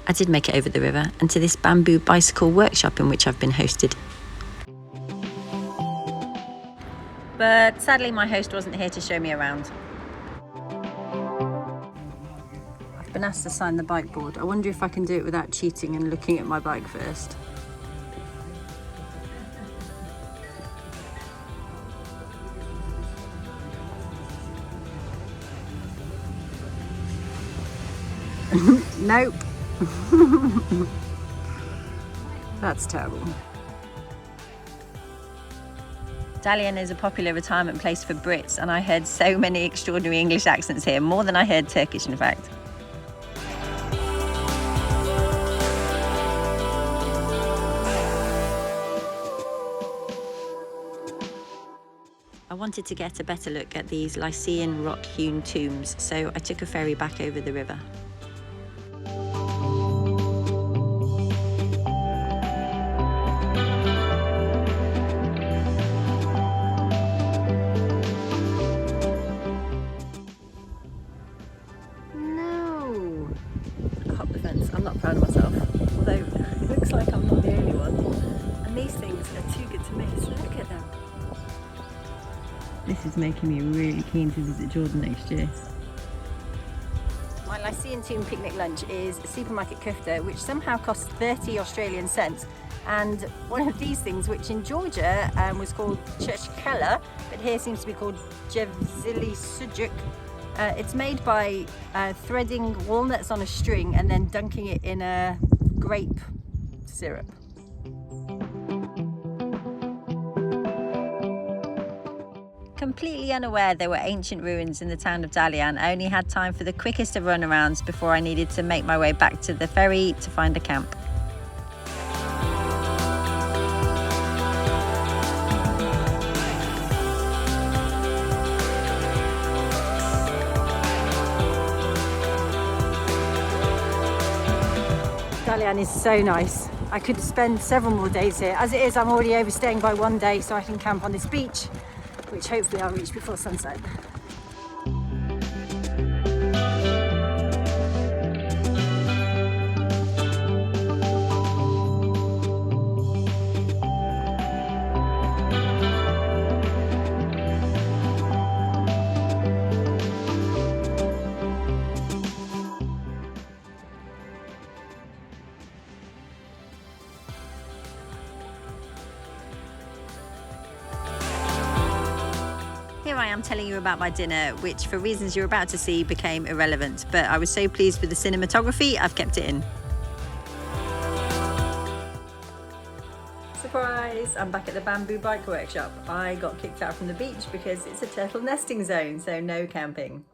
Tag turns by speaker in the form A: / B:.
A: I did make it over the river and to this bamboo bicycle workshop in which I've been hosted. But sadly my host wasn't here to show me around. I've been asked to sign the bike board. I wonder if I can do it without cheating and looking at my bike first. Nope. That's terrible. Dalyan is a popular retirement place for Brits, and I heard so many extraordinary English accents here, more than I heard Turkish in fact. I wanted to get a better look at these Lycian rock-hewn tombs, so I took a ferry back over the river. No! Hop the fence. I'm not proud of myself, although it looks like I'm not the only one. And these things are too good to miss. Look at them. This is making me really keen to visit Jordan next year. My Lycian tomb picnic lunch is a supermarket kofta, which somehow costs 30 Australian cents. And one of these things, which in Georgia was called churchkella, but here seems to be called jewellery sujuk. It's made by threading walnuts on a string and then dunking it in a grape syrup. Completely unaware there were ancient ruins in the town of Dalyan, I only had time for the quickest of runarounds before I needed to make my way back to the ferry to find a camp. Dalyan is so nice. I could spend several more days here. As it is, I'm already overstaying by one day, so I can camp on this beach, which hopefully I'll reach before sunset. Here I am telling you about my dinner, which for reasons you're about to see became irrelevant, but I was so pleased with the cinematography, I've kept it in. Surprise! I'm back at the bamboo bike workshop. I got kicked out from the beach because it's a turtle nesting zone, so no camping.